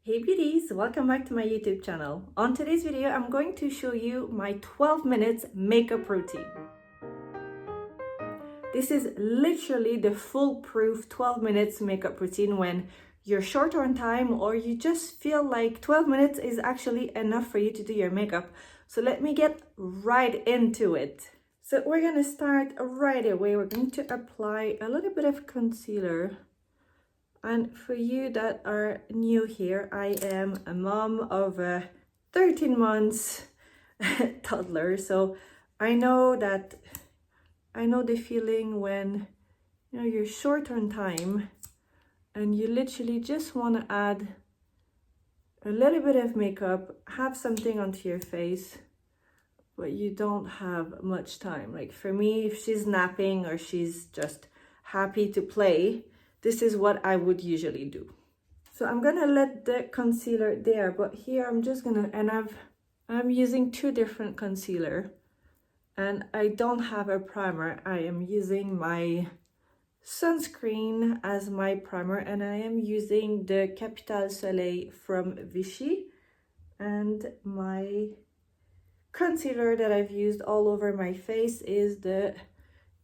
Hey beauties, welcome back to my YouTube channel. On today's video, I'm going to show you my 12 minutes makeup routine. This is literally the foolproof 12 minutes makeup routine when you're short on time or you just feel like 12 minutes is actually enough for you to do your makeup. So let me get right into it. So we're gonna start right away. We're going to apply a little bit of concealer. And for you that are new here, I am a mom of a 13 months toddler. So I know the feeling when you're short on time and you literally just want to add a little bit of makeup, have something onto your face, but you don't have much time. Like for me, if she's napping or she's just happy to play, this is what I would usually do. So I'm gonna let the concealer there, but here I'm just gonna, and I'm using two different concealer, and I don't have a primer. I am using my sunscreen as my primer, and I am using the Soleil from Vichy, and my concealer that I've used all over my face is the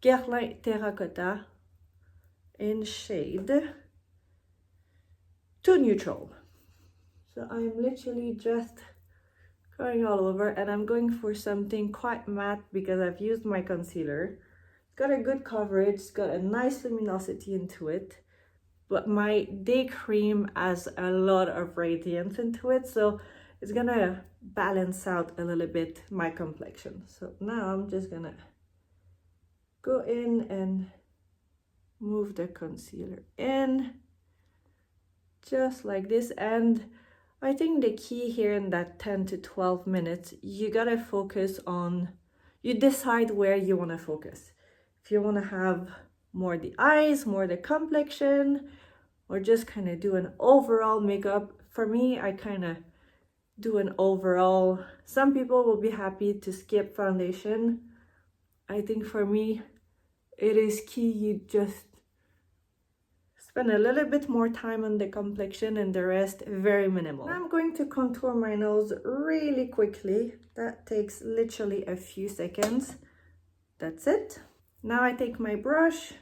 GUERLAIN Terracotta in shade Too Neutral. So I'm literally just going all over, and I'm going for something quite matte because I've used my concealer. It's got a good coverage, it's got a nice luminosity into it, but my day cream has a lot of radiance into it, so it's gonna balance out a little bit my complexion. So now I'm just gonna go in and move the concealer in just like this. And I think the key here in that 10 to 12 minutes, you gotta focus on, you decide where you want to focus. If you want to have more the eyes, more the complexion, or just kind of do an overall makeup. For me, I kind of do an overall. Some people will be happy to skip foundation. I think for me, it is key you just spend a little bit more time on the complexion and the rest very minimal. Now I'm going to contour my nose really quickly. That takes literally a few seconds. That's it. Now I take my brush,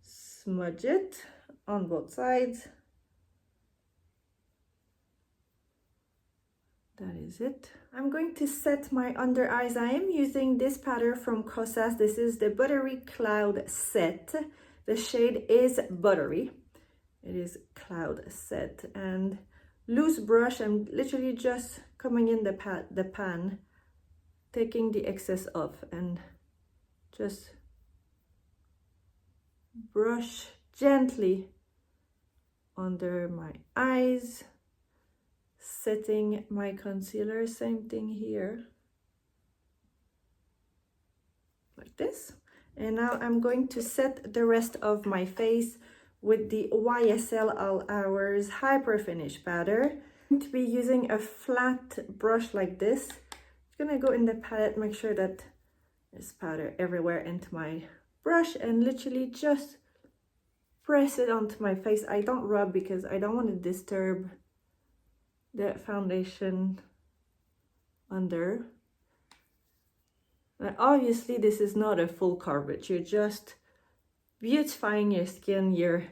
smudge it on both sides. That is it. I'm going to set my under eyes. I am using this powder from KOSAS. This is the Buttery Cloud Set. The shade is Buttery. It is Cloud Set. And loose brush, I'm literally just coming in the pan, taking the excess off and just brush gently under my eyes, setting my concealer. Same thing here, like this. And now I'm going to set the rest of my face with the YSL All Hours Hyper Finish powder. I'm going to be using a flat brush like this. I'm gonna go in the palette, make sure that there's powder everywhere into my brush, and literally just press it onto my face. I don't rub because I don't want to disturb the foundation under. Now, obviously, this is not a full coverage. You're just beautifying your skin. You're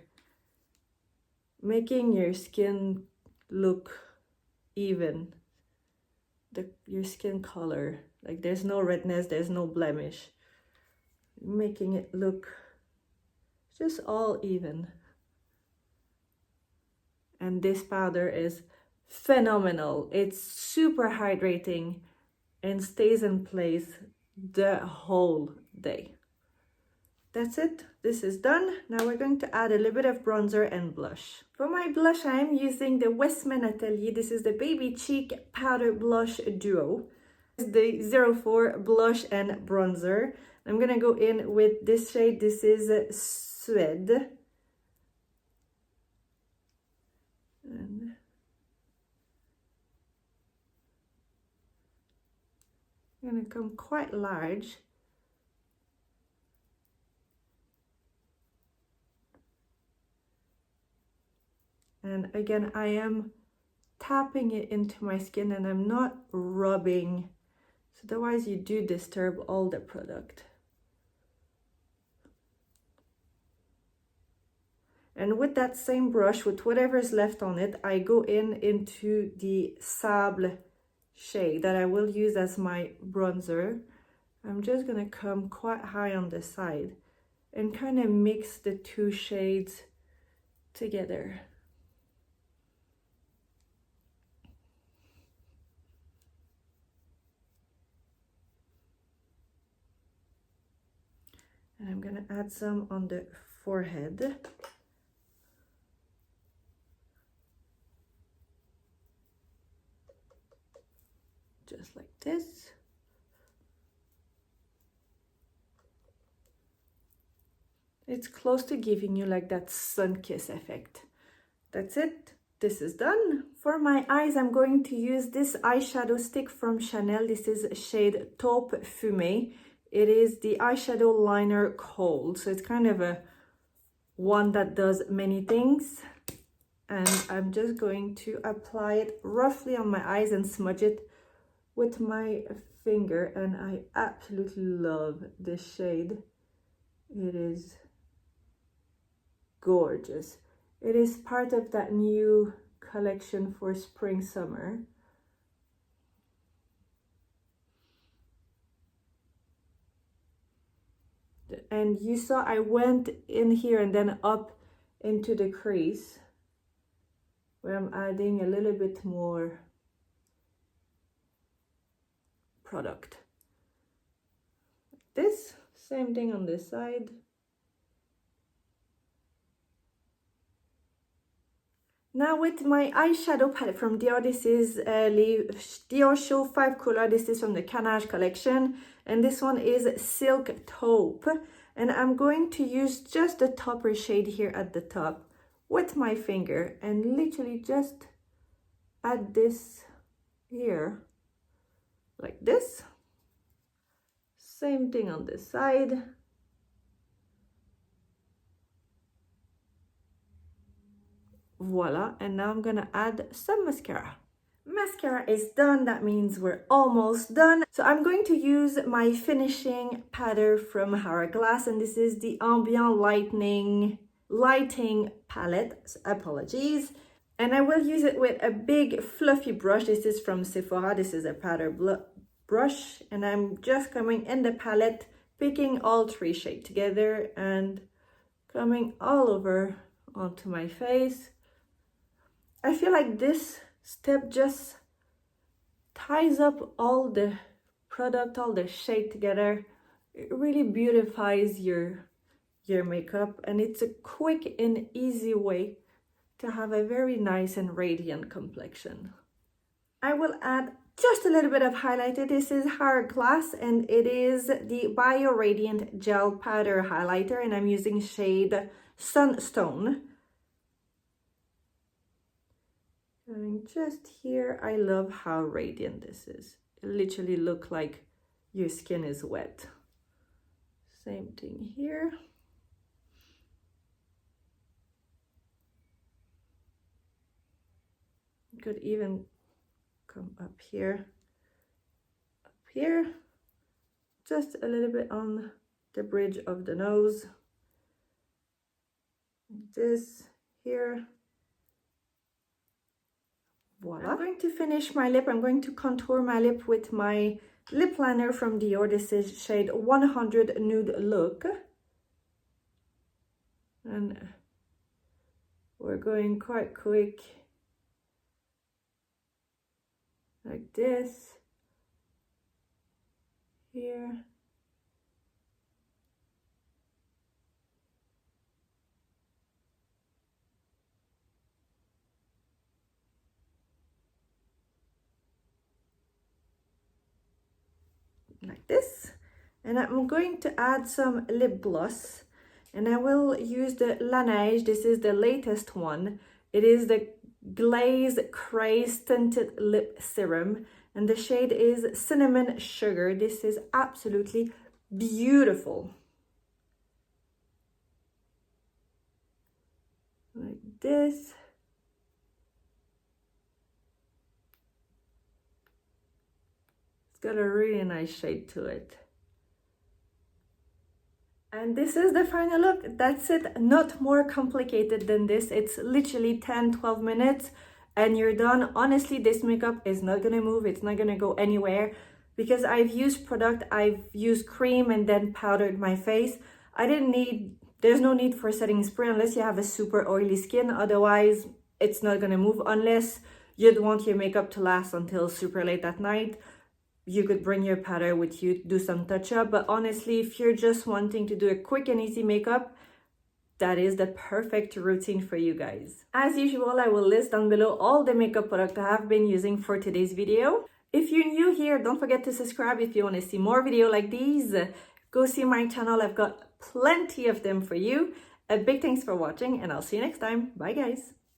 making your skin look even. Your skin color. Like there's no redness, there's no blemish. Making it look just all even. And this powder is phenomenal. It's super hydrating and stays in place the whole day. That's it. This is done. Now we're going to add a little bit of bronzer and blush. For my blush, I am using the WESTMAN Atelier. This is the Baby Cheek Powder Blush Duo. It's the 04 blush and bronzer. I'm gonna go in with this shade. This is Suede. And I'm gonna come quite large. And again, I am tapping it into my skin and I'm not rubbing, so otherwise you do disturb all the product. And with that same brush, with whatever is left on it, I go into the Sable shade that I will use as my bronzer. I'm just gonna come quite high on the side and kind of mix the two shades together. And I'm gonna add some on the forehead. Just like this. It's close to giving you like that sun kiss effect. That's it. This is done. For my eyes, I'm going to use this eyeshadow stick from Chanel. This is shade Taupe Fume. It is the eyeshadow liner cold. So it's kind of a one that does many things. And I'm just going to apply it roughly on my eyes and smudge it with my finger. And I absolutely love this shade. It is gorgeous. It is part of that new collection for spring summer. And you saw I went in here and then up into the crease where I'm adding a little bit more product. This same thing on this side. Now with my eyeshadow palette from Dior, this is DIORSHOW 5 Color. This is from the Canage collection. And this one is Silk Taupe. And I'm going to use just the topper shade here at the top with my finger and literally just add this here, like this. Same thing on this side. Voila, and now I'm gonna add some mascara. Mascara is done, that means we're almost done. So I'm going to use my finishing powder from Hourglass, and this is the Ambient Lighting palette, so apologies. And I will use it with a big fluffy brush. This is from Sephora, this is a powder brush, and I'm just coming in the palette, picking all three shades together and coming all over onto my face. I feel like this step just ties up all the product, all the shade together. It really beautifies your makeup, and it's a quick and easy way to have a very nice and radiant complexion. I will add just a little bit of highlighter. This is Hourglass and it is the Bio Radiant Gel Powder Highlighter, and I'm using shade Sunstone. And just here, I love how radiant this is. It literally looks like your skin is wet. Same thing here. You could even come up here, just a little bit on the bridge of the nose. This here. Voila. I'm going to finish my lip. I'm going to contour my lip with my lip liner from Dior. This is shade 100 Nude Look. And we're going quite quick. Like this. Here. Like this, and I'm going to add some lip gloss, and I will use the Laneige. This is the latest one. It is the Glaze Craze Tinted Lip Serum, and the shade is Cinnamon Sugar. This is absolutely beautiful. Like this. got a really nice shade to it. And this is the final look. That's it. Not more complicated than this. It's literally 10-12 minutes and you're done. Honestly, this makeup is not gonna move. It's not gonna go anywhere because I've used product, I've used cream and then powdered my face. There's no need for setting spray unless you have a super oily skin. Otherwise, it's not gonna move unless you'd want your makeup to last until super late at night. You could bring your powder with you, do some touch-up, but honestly, if you're just wanting to do a quick and easy makeup, that is the perfect routine for you guys. As usual, I will list down below all the makeup products I have been using for today's video. If you're new here, don't forget to subscribe if you want to see more videos like these. Go see my channel, I've got plenty of them for you. A big thanks for watching and I'll see you next time. Bye guys.